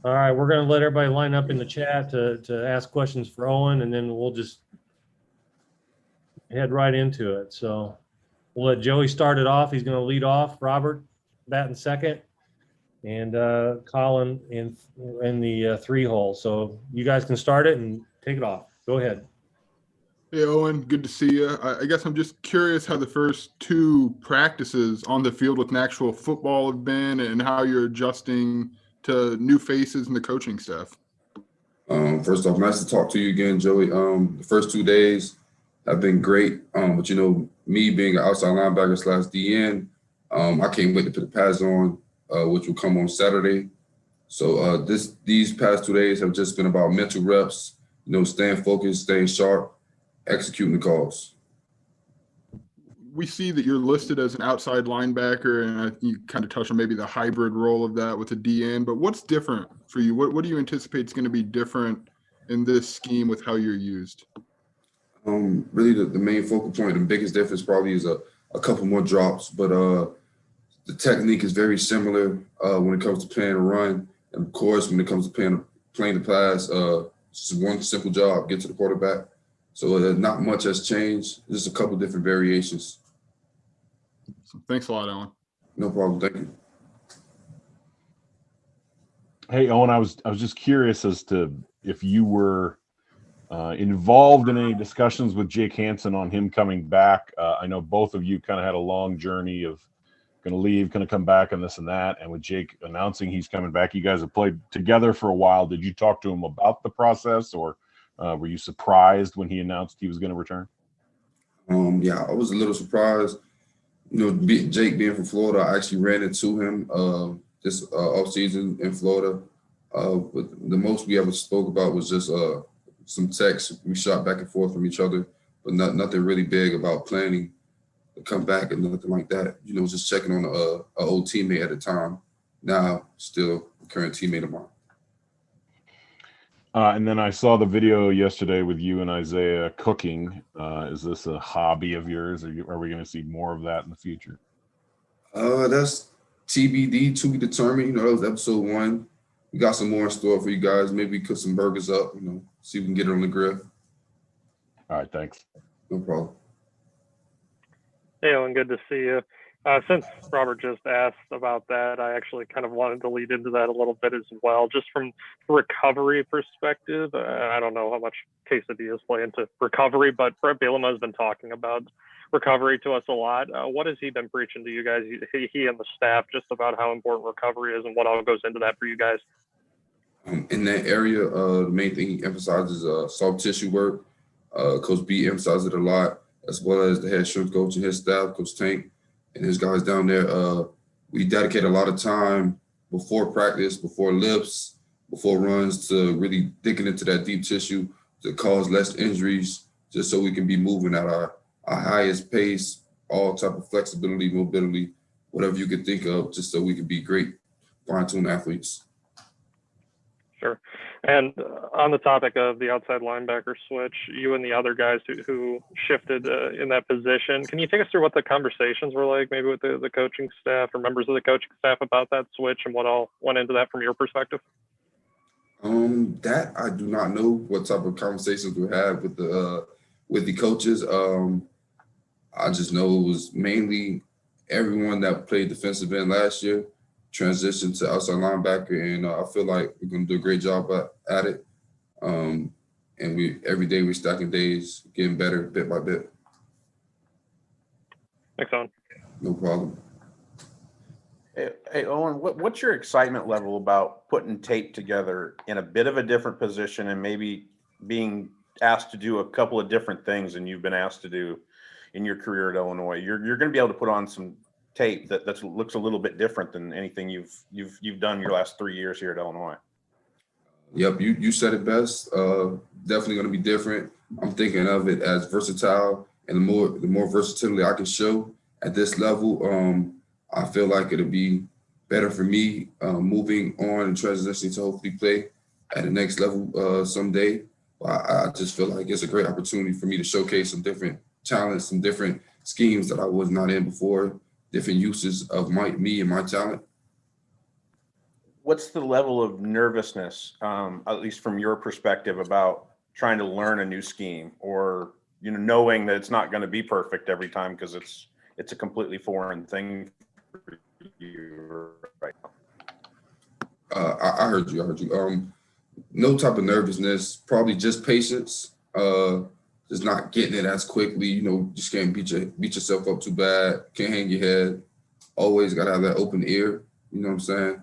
All right, we're going to let everybody line up in the chat to ask questions for Owen, and then we'll just head right into it. So we'll let Joey start it off. He's going to lead off. Robert, batting second, and Colin in the three hole. So you guys can start it and take it off. Go ahead. Hey, Owen, good to see you. I guess I'm just curious how the first two practices on the field with an actual football have been and how you're adjusting to new faces in the coaching staff. First off, nice to talk to you again, Joey. The first 2 days have been great. But, me being an outside linebacker / DN, I can't wait to put the pads on, which will come on Saturday. So these past 2 days have just been about mental reps, staying focused, staying sharp, executing the calls. We see that you're listed as an outside linebacker, and you kind of touched on maybe the hybrid role of that with the DN. But what's different for you? What do you anticipate is going to be different in this scheme with how you're used? Really, the main focal point, the biggest difference probably is a couple more drops, but the technique is very similar when it comes to playing a run. And of course, when it comes to playing the pass, it's just one simple job: get to the quarterback. So not much has changed. Just a couple different variations. Thanks a lot, Owen. No problem. Thank you. Hey, Owen, I was just curious as to if you were involved in any discussions with Jake Hansen on him coming back. I know both of you kind of had a long journey of going to leave, going to come back, and this and that. And with Jake announcing he's coming back, you guys have played together for a while. Did you talk to him about the process, or were you surprised when he announced he was going to return? Yeah, I was a little surprised. Jake being from Florida, I actually ran into him this offseason in Florida. But the most we ever spoke about was just some texts. We shot back and forth from each other, but nothing really big about planning to come back and nothing like that. Just checking on an old teammate at the time. Now, still a current teammate of mine. And then I saw the video yesterday with you and Isaiah cooking. Is this a hobby of yours? Are we going to see more of that in the future? That's TBD, to be determined. That was episode 1. We got some more in store for you guys. Maybe cook some burgers up, see if we can get it on the grill. All right, thanks. No problem. Hey, Owen, good to see you. Since Robert just asked about that, I actually kind of wanted to lead into that a little bit as well, just from a recovery perspective. I don't know how much quesadillas play into recovery, but Brett Bielema has been talking about recovery to us a lot. What has he been preaching to you guys, he and the staff, just about how important recovery is and what all goes into that for you guys? In that area, the main thing he emphasizes soft tissue work. Coach B emphasizes it a lot, as well as the head strength coach and his staff, Coach Tank, and his guys down there. We dedicate a lot of time before practice, before lifts, before runs to really digging into that deep tissue to cause less injuries, just so we can be moving at our highest pace, all type of flexibility, mobility, whatever you could think of, just so we can be great fine-tuned athletes. Sure. And on the topic of the outside linebacker switch, you and the other guys who shifted in that position, can you take us through what the conversations were like, maybe with the coaching staff or members of the coaching staff about that switch and what all went into that from your perspective? That I do not know what type of conversations we had with the coaches. I just know it was mainly everyone that played defensive end last year transitioned to outside linebacker, and I feel like we're going to do a great job at it. And every day we're stacking days, getting better bit by bit. Thanks, Owen. No problem. Hey, Owen, what's your excitement level about putting tape together in a bit of a different position and maybe being asked to do a couple of different things than you've been asked to do in your career at Illinois? You're going to be able to put on some tape that looks a little bit different than anything you've done your last 3 years here at Illinois. Yep, you said it best. Definitely going to be different. I'm thinking of it as versatile, and the more versatility I can show at this level, I feel like it'll be better for me moving on and transitioning to hopefully play at the next level someday. I just feel like it's a great opportunity for me to showcase some different talents, some different schemes that I was not in before, different uses of me and my talent. what's the level of nervousness, at least from your perspective, about trying to learn a new scheme, or knowing that it's not going to be perfect every time because it's a completely foreign thing for you right now? I heard you. I heard you. No type of nervousness. Probably just patience. Just not getting it as quickly. Just can't beat yourself up too bad. Can't hang your head. Always gotta have that open ear. You know what I'm saying?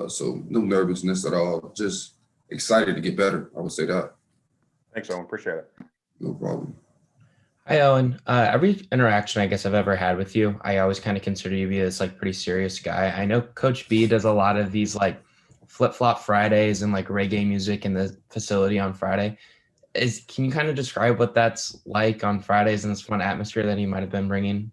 So no nervousness at all. Just excited to get better. I would say that. Thanks, Owen. Appreciate it. No problem. Hi, Owen. Every interaction I guess I've ever had with you, I always kind of consider you to be this like pretty serious guy. I know Coach B does a lot of these like flip-flop Fridays and like reggae music in the facility on Friday. Can you kind of describe what that's like on Fridays and this fun atmosphere that he might have been bringing?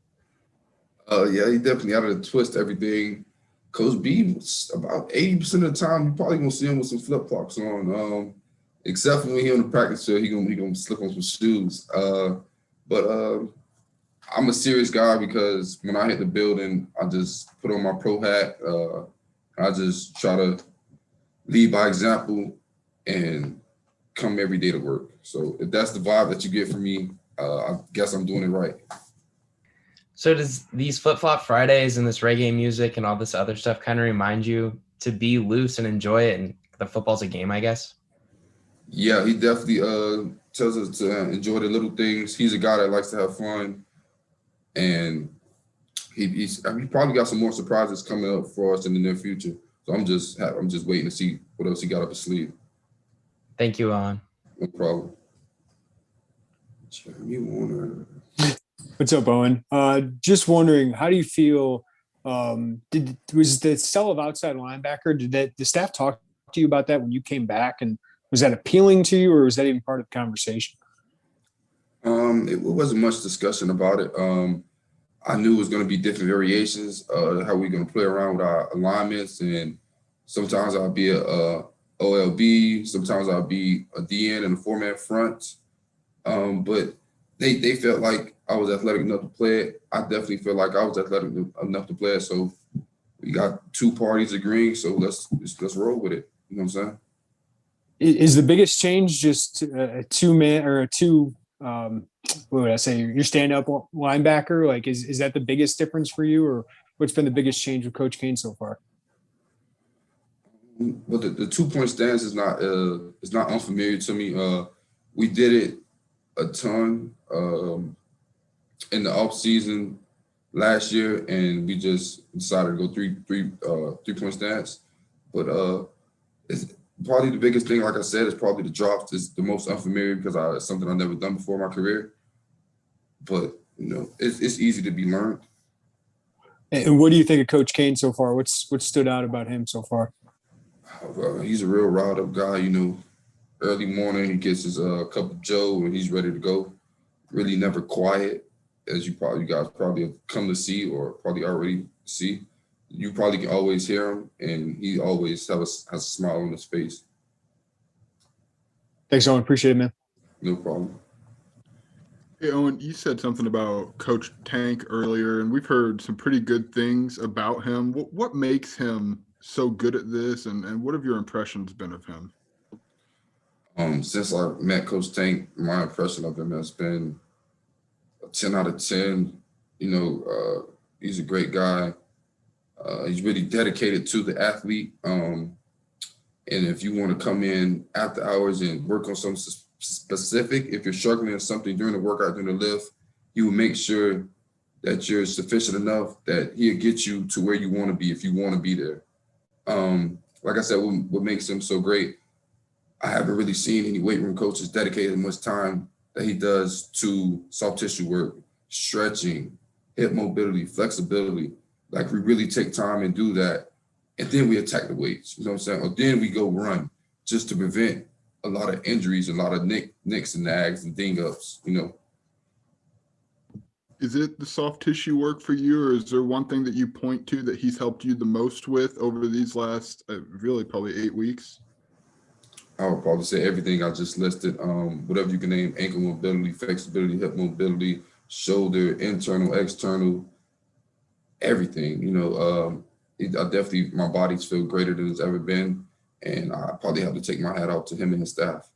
Yeah, he definitely out of the twist everything. Coach B, about 80% of the time, you probably gonna see him with some flip-flops on. Except for when he on the practice field, he gonna slip on some shoes. But I'm a serious guy because when I hit the building, I just put on my pro hat. I just try to lead by example and come every day to work. So if that's the vibe that you get from me, I guess I'm doing it right. So does these flip-flop Fridays and this reggae music and all this other stuff kind of remind you to be loose and enjoy it, and the football's a game, I guess? Yeah, he definitely tells us to enjoy the little things. He's a guy that likes to have fun, and he probably got some more surprises coming up for us in the near future. So I'm just waiting to see what else he got up his sleeve. Thank you, Owen. No problem. Jeremy Warner. What's up, Owen? Just wondering, how do you feel? Was the sell of outside linebacker? Did the staff talk to you about that when you came back, and was that appealing to you, or was that even part of the conversation? It wasn't much discussion about it. I knew it was going to be different variations, how we're going to play around with our alignments, and sometimes I'll be a OLB, sometimes I'll be a DN and a four-man front. But they felt like I was athletic enough to play it. I definitely feel like I was athletic enough to play it. So we got two parties agreeing. So let's roll with it. You know what I'm saying? Is the biggest change just a two-man or a two? What would I say? Your stand-up linebacker. Like, is that the biggest difference for you, or what's been the biggest change with Coach Kane so far? Well, the 2-point stance is not unfamiliar to me. We did it a ton in the off season last year, and we just decided to go three-point stance. But it's probably the biggest thing, like I said, is probably the drops. Is the most unfamiliar because it's something I've never done before in my career. But it's easy to be learned. And what do you think of Coach Kane so far? What's stood out about him so far? He's a real riled up guy. Early morning he gets his cup of Joe and he's ready to go. Really never quiet, as you guys probably have come to see or probably already see. You probably can always hear him, and he always has a smile on his face. Thanks, Owen. Appreciate it, man. No problem. Hey, Owen, you said something about Coach Tank earlier, and we've heard some pretty good things about him. What makes him so good at this, and what have your impressions been of him? Since I met Coach Tank, my impression of him has been a 10 out of 10. He's a great guy. He's really dedicated to the athlete. And if you want to come in after hours and work on something specific, if you're struggling with something during the workout, during the lift, he will make sure that you're sufficient enough that he'll get you to where you want to be if you want to be there. Like I said, what makes him so great, I haven't really seen any weight room coaches dedicate as much time that he does to soft tissue work, stretching, hip mobility, flexibility. Like, we really take time and do that, and then we attack the weights, you know what I'm saying? Or then we go run just to prevent a lot of injuries, a lot of nicks and nags and ding-ups, Is it the soft tissue work for you, or is there one thing that you point to that he's helped you the most with over these last, really probably 8 weeks? I would probably say everything I just listed, whatever you can name: ankle mobility, flexibility, hip mobility, shoulder, internal, external, everything. My bodies feel greater than it's ever been. And I probably have to take my hat off to him and his staff.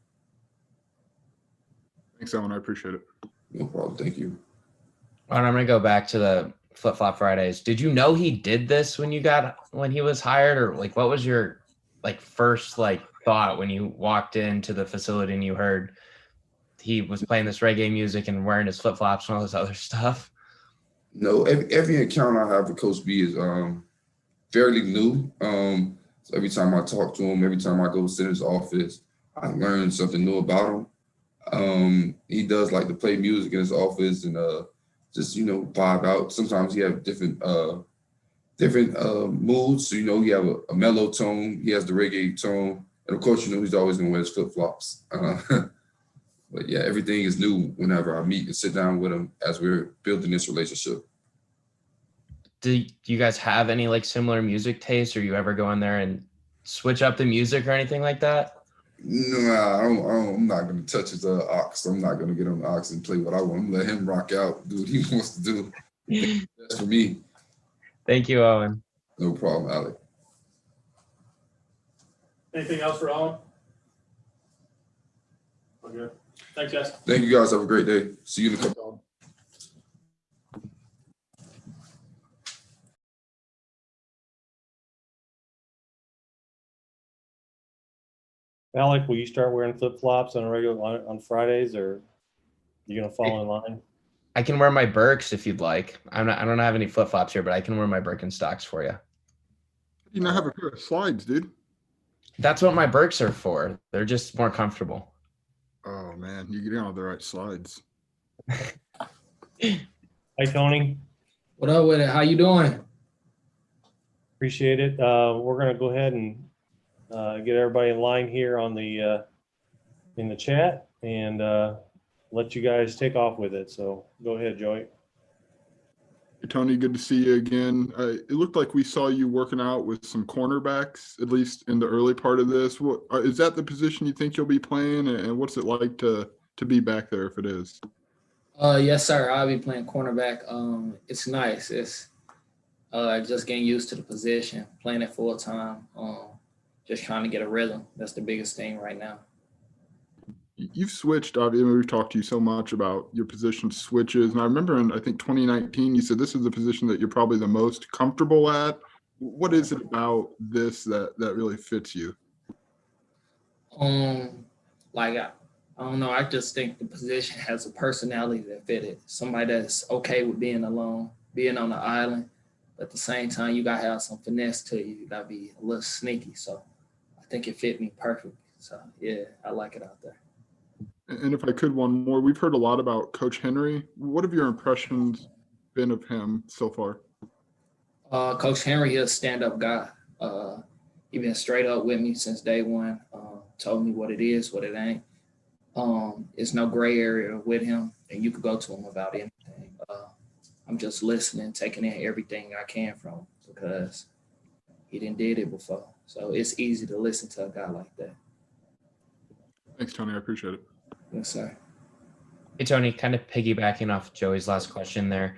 Thanks, Owen. I appreciate it. No problem. Thank you. All right, I'm gonna go back to the Flip Flop Fridays. Did you know he did this when he was hired, or like what was your first thought when you walked into the facility and you heard he was playing this reggae music and wearing his flip flops and all this other stuff? No, every encounter I have with Coach B is fairly new. So every time I talk to him, every time I go sit in his office, I learn something new about him. He does like to play music in his office and just vibe out. Sometimes he have different moods. So he have a mellow tone. He has the reggae tone, and of course he's always gonna wear his flip flops. But yeah, everything is new whenever I meet and sit down with him as we're building this relationship. Do you guys have any similar music tastes, or you ever go in there and switch up the music or anything like that? No, I'm not going to touch his aux. I'm not going to get on the aux and play what I want. I'm going to let him rock out, do what he wants to do. That's for me. Thank you, Owen. No problem, Alec. Anything else for Owen? Okay. Thanks, guys. Thank you, guys. Have a great day. See you in a couple. Alec, will you start wearing flip flops on Fridays, or you gonna fall in line? I can wear my Birks if you'd like. I don't have any flip flops here, but I can wear my Birkenstocks for you. You now have a pair of slides, dude. That's what my Birks are for. They're just more comfortable. Oh man, you get on the right slides. Hi, Tony. What up with it? How you doing? Appreciate it. We're gonna go ahead and get everybody in line here on the in the chat and let you guys take off with it. So go ahead, Joey. Hey, Tony, good to see you again. It looked like we saw you working out with some cornerbacks, at least in the early part of this. What is that the position you think you'll be playing, and what's it like to be back there if it is? Yes, sir. I'll be playing cornerback. It's nice. It's just getting used to the position, playing it full time. Just trying to get a rhythm. That's the biggest thing right now. You've switched. Obviously, we've talked to you so much about your position switches, and I remember in 2019, you said this is the position that you're probably the most comfortable at. What is it about this that really fits you? I don't know. I just think the position has a personality that fit it. Somebody that's okay with being alone, being on the island, but at the same time, you gotta have some finesse to you. You gotta be a little sneaky. So I think it fit me perfectly. So yeah, I like it out there. And if I could, one more. We've heard a lot about Coach Henry. What have your impressions been of him so far? Coach Henry is a stand-up guy. He been straight up with me since day one. Told me what it is, what it ain't. It's no gray area with him, and you could go to him about anything. I'm just listening, taking in everything I can from him because he didn't did it before. So it's easy to listen to a guy like that. Thanks, Tony. I appreciate it. Yes, sir. Hey, Tony, kind of piggybacking off Joey's last question there.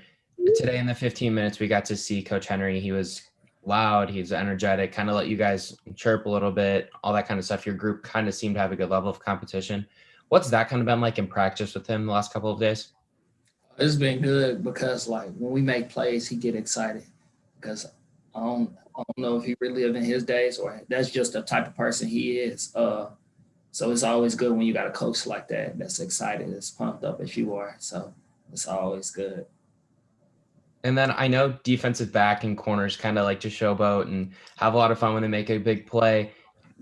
Today in the 15 minutes, we got to see Coach Henry. He was loud. He's energetic, kind of let you guys chirp a little bit, all that kind of stuff. Your group kind of seemed to have a good level of competition. What's that kind of been like in practice with him the last couple of days? It's been good because when we make plays, he get excited because I don't know if he really lived in his days or that's just the type of person he is. So it's always good when you got a coach like that that's excited, that's pumped up as you are. So it's always good. And then I know defensive back and corners kind of like to showboat and have a lot of fun when they make a big play.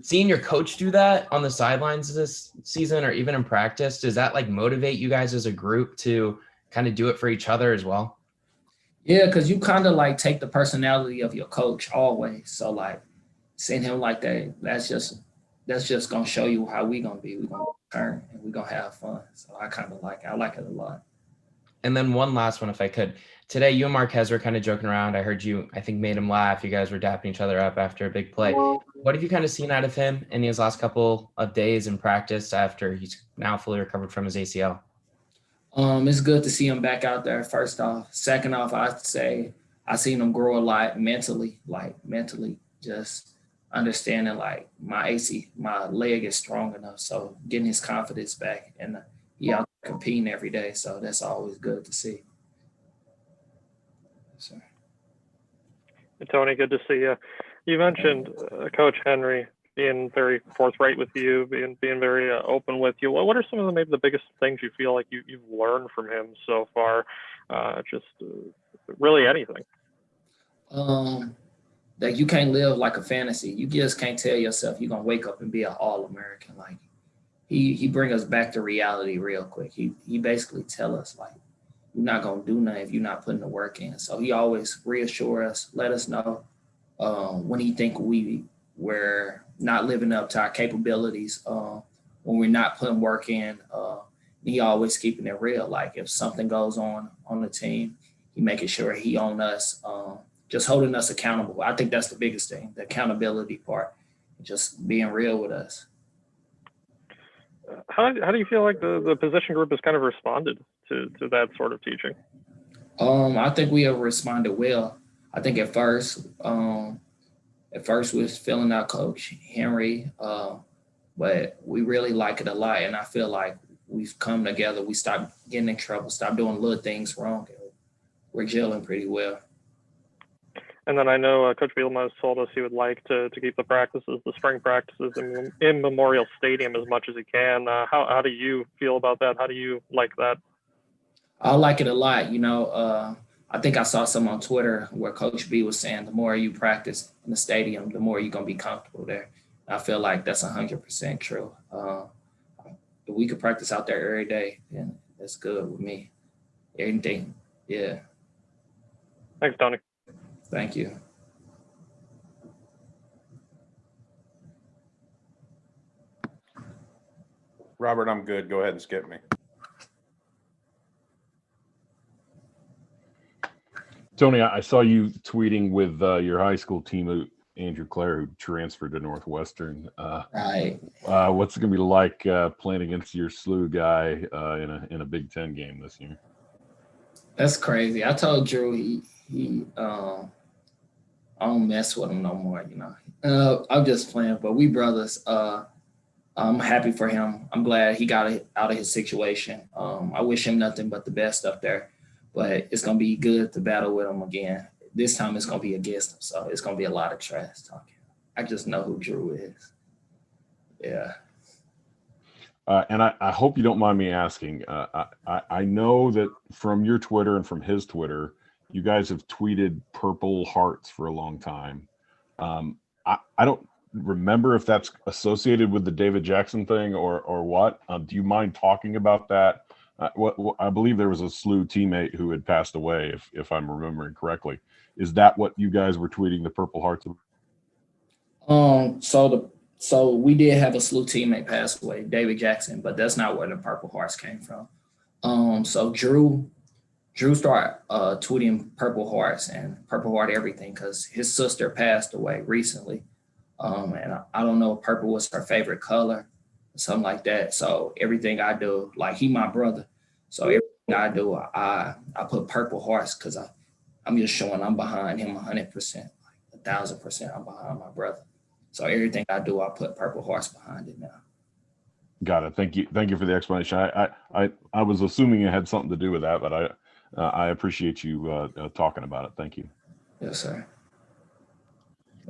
Seeing your coach do that on the sidelines this season or even in practice, does that motivate you guys as a group to kind of do it for each other as well? Yeah, because you kind of take the personality of your coach always. So seeing him like that, that's just gonna show you how we gonna be. We're gonna turn and we're gonna have fun. So I kind of I like it a lot. And then one last one, if I could. Today, you and Marquez were kind of joking around. I heard you, I think, made him laugh. You guys were dapping each other up after a big play. What have you kind of seen out of him in his last couple of days in practice after he's now fully recovered from his ACL? It's good to see him back out there, first off. Second off, I'd say I seen him grow a lot mentally, just understanding like my leg is strong enough. So getting his confidence back, and he out competing every day. So that's always good to see. So. Tony, good to see you. You mentioned Coach Henry being very forthright with you, being very open with you. What are some of maybe the biggest things you feel like you've learned from him so far? Really anything. That you can't live like a fantasy. You just can't tell yourself you're gonna wake up and be an All-American. Like he bring us back to reality real quick. He basically tell us like you're not gonna do nothing if you're not putting the work in. So he always reassure us, let us know when he think we're not living up to our capabilities, when we're not putting work in. He always keeping it real. Like if something goes on the team, he making sure he on us, just holding us accountable. I think that's the biggest thing, the accountability part, just being real with us. How do you feel like the position group has kind of responded to that sort of teaching? I think we have responded well. I think at first we was filling out Coach Henry, but we really like it a lot. And I feel like we've come together. We stopped getting in trouble, stopped doing little things wrong. And we're gelling pretty well. And then I know Coach Bielema has told us he would like to keep the spring practices in Memorial Stadium as much as he can. How do you feel about that? How do you like that? I like it a lot. I think I saw some on Twitter where Coach B was saying the more you practice in the stadium, the more you're going to be comfortable there. I feel like that's 100% true. If we could practice out there every day, then that's good with me. Anything, yeah. Thanks, Tony. Thank you. Robert, I'm good. Go ahead and skip me. Tony, I saw you tweeting with your high school teammate, Andrew Clare, who transferred to Northwestern. Right. What's it going to be like playing against your SLU guy in a Big Ten game this year? That's crazy. I told Drew I don't mess with him no more, I'm just playing, but we brothers. I'm happy for him. I'm glad he got out of his situation. I wish him nothing but the best up there, but it's going to be good to battle with him again. This time it's going to be against him, so it's going to be a lot of trash talking. I just know who Drew is. Yeah. And I hope you don't mind me asking. I know that from your Twitter and from his Twitter, you guys have tweeted purple hearts for a long time. I don't remember if that's associated with the David Jackson thing or what. Do you mind talking about that? I believe there was a SLU teammate who had passed away, if I'm remembering correctly. Is that what you guys were tweeting the purple hearts? So we did have a SLU teammate pass away, David Jackson, but that's not where the purple hearts came from. So Drew started tweeting purple hearts and purple heart everything because his sister passed away recently. And I don't know if purple was her favorite color, something like that. So everything I do, like he my brother. So everything I do, I put purple hearts because I'm just showing I'm behind him 100%, like 1,000%. I'm behind my brother. So everything I do, I put purple hearts behind it now. Got it. Thank you for the explanation. I was assuming it had something to do with that, but I appreciate you talking about it. Thank you. Yes, sir.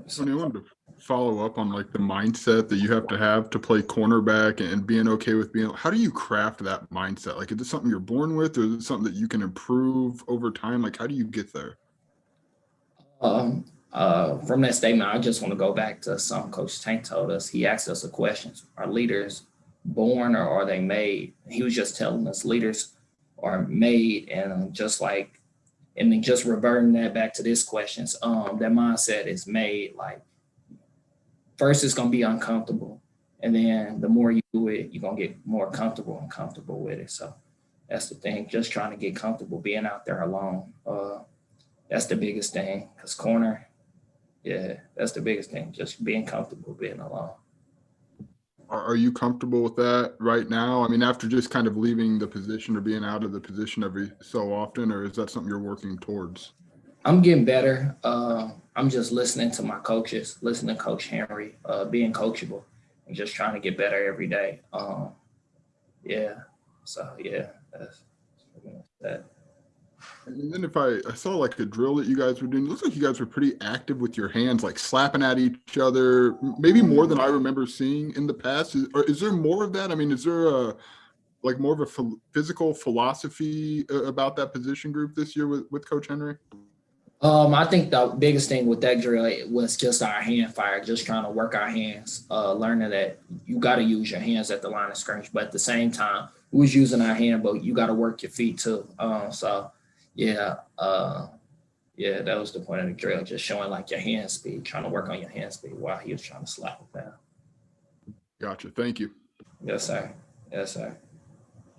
So I wanted to follow up on like the mindset that you have to play cornerback and being okay with how do you craft that mindset? Like, is it something you're born with, or is it something that you can improve over time? Like, how do you get there? From that statement, I just want to go back to something Coach Tank told us. He asked us a question: are leaders born or are they made? He was just telling us leaders are made, and then just reverting that back to this questions, that mindset is made. Like, first it's gonna be uncomfortable, and then the more you do it, you're gonna get more comfortable with it. So that's the thing, just trying to get comfortable being out there alone. That's the biggest thing, because corner, yeah, that's the biggest thing, just being comfortable being alone. Are you comfortable with that right now? I mean, after just kind of leaving the position or being out of the position every so often, or is that something you're working towards? I'm getting better. I'm just listening to my coaches, listening to Coach Henry, being coachable, and just trying to get better every day. Yeah. So yeah, that's that. And then if I saw like a drill that you guys were doing, it looks like you guys were pretty active with your hands, like slapping at each other, maybe more than I remember seeing in the past. Is there more of that? I mean, is there like more of a physical philosophy about that position group this year with Coach Henry? I think the biggest thing with that drill was just our hand fire, just trying to work our hands, learning that you got to use your hands at the line of scrimmage, but at the same time, we was using our hand, but you got to work your feet too. So yeah, that was the point of the drill, just showing like your hand speed, trying to work on your hand speed while he was trying to slap it down. Gotcha. Thank you. Yes, sir. Yes, sir.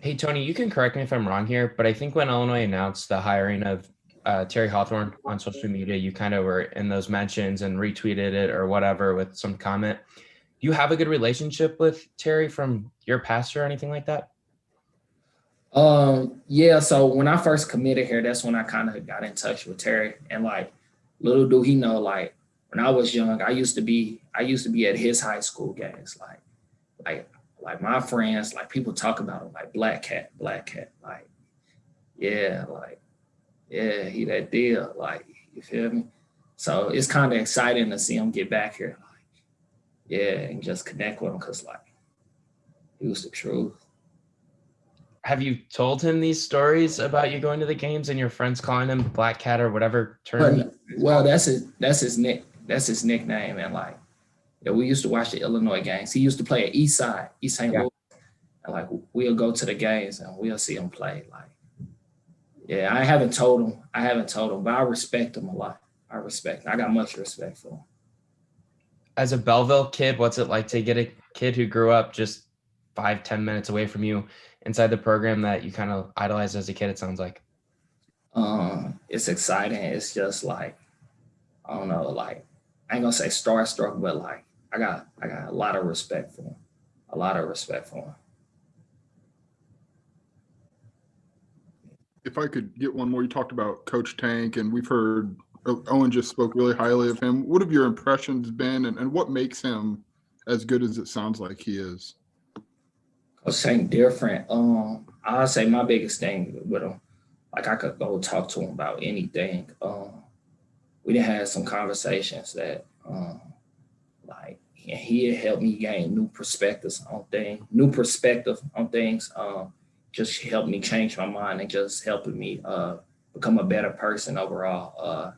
Hey, Tony, you can correct me if I'm wrong here, but I think when Illinois announced the hiring of Terry Hawthorne on social media, you kind of were in those mentions and retweeted it or whatever with some comment. Do you have a good relationship with Terry from your past or anything like that? Yeah, so when I first committed here, that's when I kind of got in touch with Terry. And like, little do he know, like when I was young, I used to be at his high school games, like my friends, like people talk about him like Black Cat, like he that deal, like, you feel me? So it's kind of exciting to see him get back here, like, and just connect with him, because like he was the truth. Have you told him these stories about you going to the games and your friends calling him Black Cat or whatever term? Well, that's his nickname, and like, yeah, we used to watch the Illinois games. He used to play at East St. Louis, and like we'll go to the games and we'll see him play. Like, yeah, I haven't told him, but I respect him a lot. I got much respect for him. As a Belleville kid, what's it like to get a kid who grew up just 5-10 minutes away from you inside the program that you kind of idolized as a kid, it sounds like? It's exciting. It's just like, I don't know, like, I ain't gonna say starstruck, but like I got a lot of respect for him. If I could get one more, you talked about Coach Tank, and we've heard Owen just spoke really highly of him. What have your impressions been, and what makes him as good as it sounds like he is? Coach Tank different. I'll say my biggest thing with him, like I could go talk to him about anything. We done had some conversations that like he had helped me gain new perspective on things. Just helped me change my mind and just helping me become a better person overall.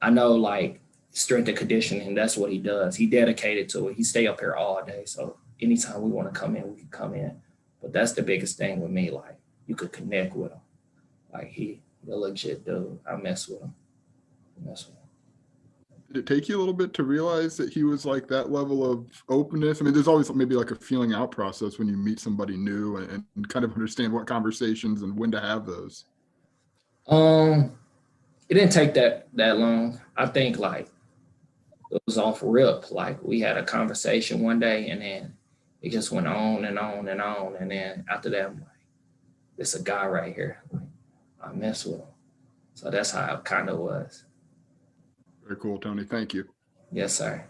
I know like strength and conditioning, that's what he does. He dedicated to it. He stay up here all day. So anytime we want to come in, we can come in. But that's the biggest thing with me. Like, you could connect with him. Like, he a legit dude. I mess with him. Did it take you a little bit to realize that he was like that level of openness? I mean, there's always maybe like a feeling out process when you meet somebody new and kind of understand what conversations and when to have those. It didn't take that long. I think like it was off rip. Like, we had a conversation one day and then it just went on and on and on. And then after that, I'm like, this a guy right here. Like, I mess with him. So that's how it kind of was. Very cool, Tony. Thank you. Yes, sir.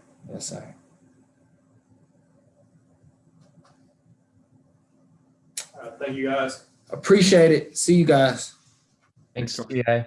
Thank you, guys. Appreciate it. See you guys. Thanks, CA.